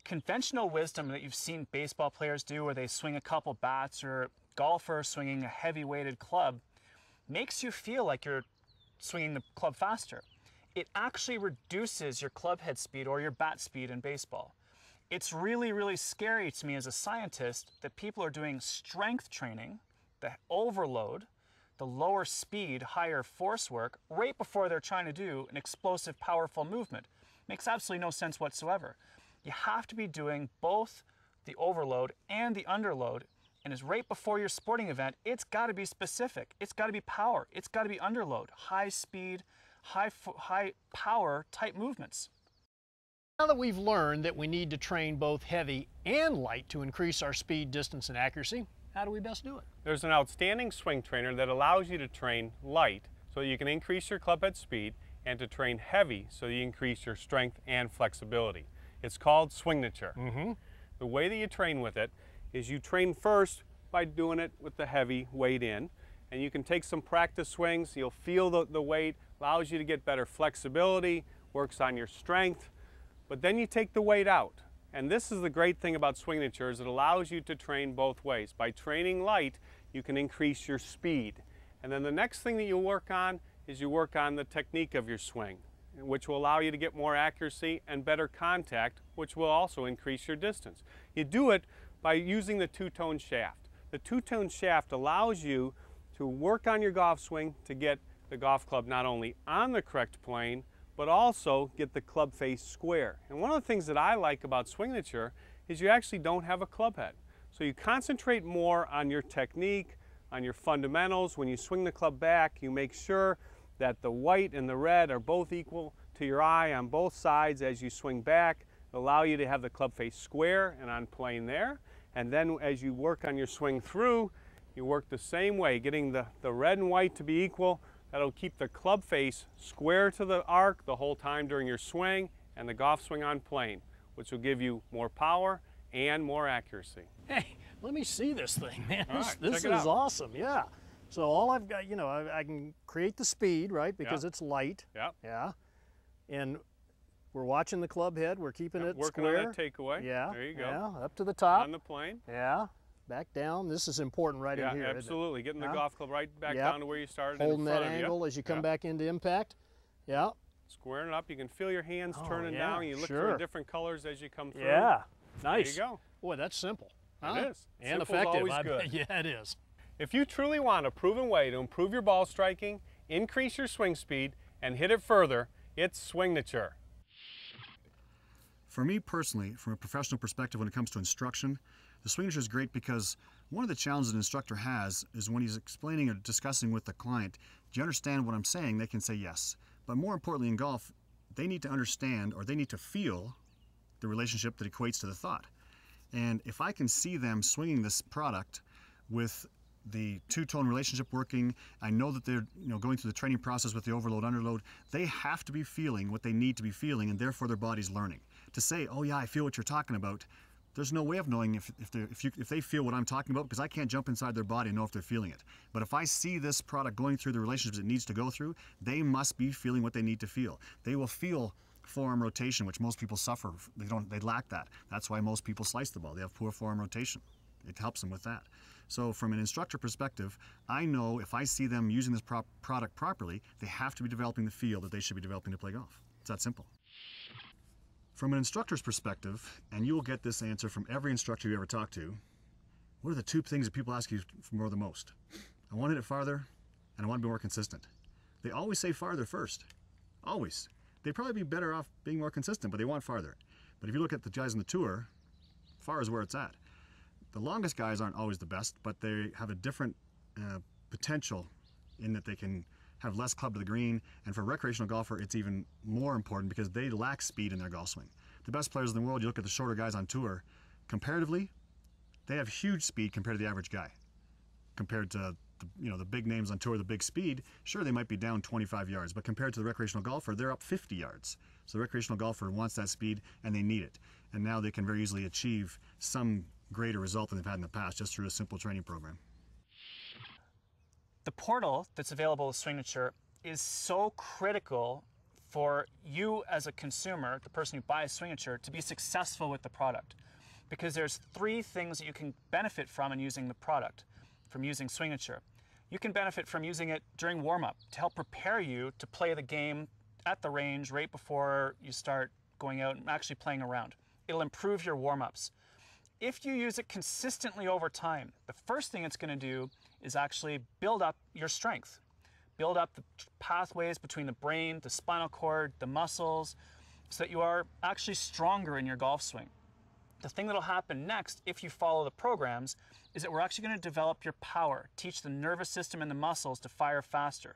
conventional wisdom that you've seen baseball players do where they swing a couple bats or golfers swinging a heavy-weighted club makes you feel like you're swinging the club faster. It actually reduces your club head speed or your bat speed in baseball. It's really, really scary to me as a scientist that people are doing strength training, the overload, the lower speed, higher force work, right before they're trying to do an explosive, powerful movement. Makes absolutely no sense whatsoever. You have to be doing both the overload and the underload, and it's right before your sporting event. It's got to be specific. It's got to be power. It's got to be underload, high speed, high power type movements. Now that we've learned that we need to train both heavy and light to increase our speed, distance, and accuracy, how do we best do it? There's an outstanding swing trainer that allows you to train light so you can increase your club head speed, and to train heavy so you increase your strength and flexibility. It's called Swingnature. The way that you train with it is you train first by doing it with the heavy weight in, and you can take some practice swings. You'll feel the weight, allows you to get better flexibility, works on your strength, but then you take the weight out. And this is the great thing about Swingnature, is it allows you to train both ways. By training light, you can increase your speed. And then the next thing that you work on is you work on the technique of your swing, which will allow you to get more accuracy and better contact, which will also increase your distance. You do it by using the two-tone shaft. The two-tone shaft allows you to work on your golf swing to get the golf club not only on the correct plane, but also get the club face square. And one of the things that I like about Swingnature is you actually don't have a club head. So you concentrate more on your technique, on your fundamentals. When you swing the club back, you make sure that the white and the red are both equal to your eye on both sides as you swing back. It'll allow you to have the club face square and on plane there. And then as you work on your swing through, you work the same way, getting the red and white to be equal. That'll keep the club face square to the arc the whole time during your swing, and the golf swing on plane, which will give you more power and more accuracy. Hey, let me see this thing, man. All This right, is awesome, yeah. So all I've got, you know, I can create the speed, right, because it's light. Yeah. Yeah. And we're watching the club head. We're keeping it working square. on that takeaway. Yeah. There you go. Yeah, up to the top. On the plane. Yeah. Back down. This is important right in here. Yeah, absolutely. Getting the golf club right back Yep. down to where you started. Holding in front that of angle you. as you come back into impact. Yeah. Squaring it up. You can feel your hands turning yeah, down. You look for different colors as you come through. Yeah. Nice. There you go. Boy, that's simple. It is. And Simple's effective. always good. Yeah, it is. If you truly want a proven way to improve your ball striking, increase your swing speed, and hit it further, it's Swingnature. For me personally, from a professional perspective when it comes to instruction, the Swingnature is great because one of the challenges an instructor has is when he's explaining or discussing with the client, do you understand what I'm saying? They can say yes. But more importantly in golf, they need to understand or they need to feel the relationship that equates to the thought. And if I can see them swinging this product with the two-tone relationship working, I know that they're going through the training process with the overload, underload, they have to be feeling what they need to be feeling, and therefore their body's learning. To say, oh yeah, I feel what you're talking about, there's no way of knowing if they feel what I'm talking about, because I can't jump inside their body and know if they're feeling it. But if I see this product going through the relationships it needs to go through, they must be feeling what they need to feel. They will feel forearm rotation, which most people suffer. They lack that. That's why most people slice the ball. They have poor forearm rotation. It helps them with that. So from an instructor perspective, I know if I see them using this product properly, they have to be developing the feel that they should be developing to play golf. It's that simple. From an instructor's perspective, and you will get this answer from every instructor you ever talk to, what are the two things that people ask you for the most? I want to hit it farther, and I want to be more consistent. They always say farther first. Always. They'd probably be better off being more consistent, but they want farther. But if you look at the guys on the tour, far is where it's at. The longest guys aren't always the best, but they have a different potential in that they can have less club to the green, and for a recreational golfer it's even more important because they lack speed in their golf swing. The best players in the world, you look at the shorter guys on tour, comparatively, they have huge speed compared to the average guy. Compared to the big names on tour, the big speed, sure they might be down 25 yards, but compared to the recreational golfer, they're up 50 yards. So the recreational golfer wants that speed and they need it. And now they can very easily achieve some greater result than they've had in the past just through a simple training program. The portal that's available with Swingnature is so critical for you as a consumer, the person who buys Swingnature, to be successful with the product. Because there's 3 things that you can benefit from in using the product, from using Swingnature. You can benefit from using it during warm-up to help prepare you to play the game at the range right before you start going out and actually playing around. It'll improve your warm-ups. If you use it consistently over time, the first thing it's going to do is actually build up your strength. Build up the pathways between the brain, the spinal cord, the muscles, so that you are actually stronger in your golf swing. The thing that'll happen next, if you follow the programs, is that we're actually going to develop your power, teach the nervous system and the muscles to fire faster.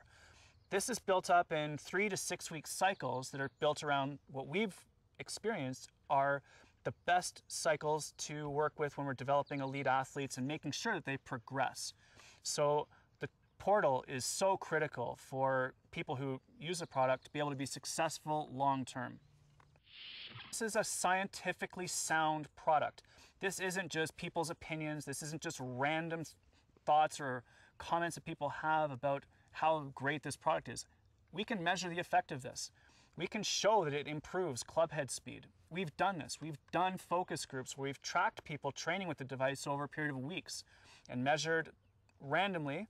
This is built up in 3 to 6 week cycles that are built around what we've experienced are the best cycles to work with when we're developing elite athletes and making sure that they progress. So the portal is so critical for people who use the product to be able to be successful long term. This is a scientifically sound product. This isn't just people's opinions. This isn't just random thoughts or comments that people have about how great this product is. We can measure the effect of this. We can show that it improves club head speed. We've done this. We've done focus groups where we've tracked people training with the device over a period of weeks and measured randomly,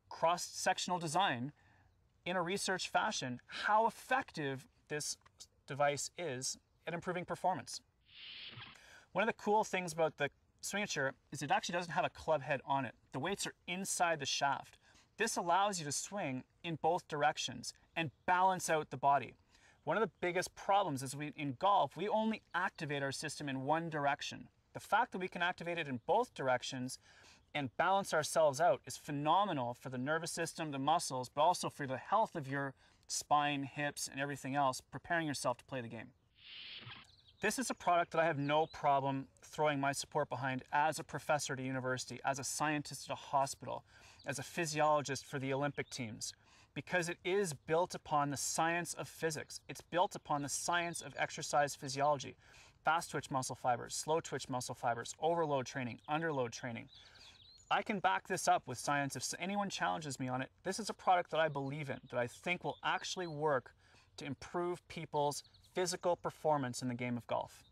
cross-sectional design in a research fashion, how effective this device is at improving performance. One of the cool things about the Swingnature is it actually doesn't have a club head on it. The weights are inside the shaft. This allows you to swing in both directions and balance out the body. One of the biggest problems is in golf, we only activate our system in one direction. The fact that we can activate it in both directions and balance ourselves out is phenomenal for the nervous system, the muscles, but also for the health of your spine, hips, and everything else, preparing yourself to play the game. This is a product that I have no problem throwing my support behind as a professor at a university, as a scientist at a hospital, as a physiologist for the Olympic teams, because it is built upon the science of physics. It's built upon the science of exercise physiology, fast twitch muscle fibers, slow twitch muscle fibers, overload training, underload training. I can back this up with science. If anyone challenges me on it, this is a product that I believe in, that I think will actually work to improve people's physical performance in the game of golf.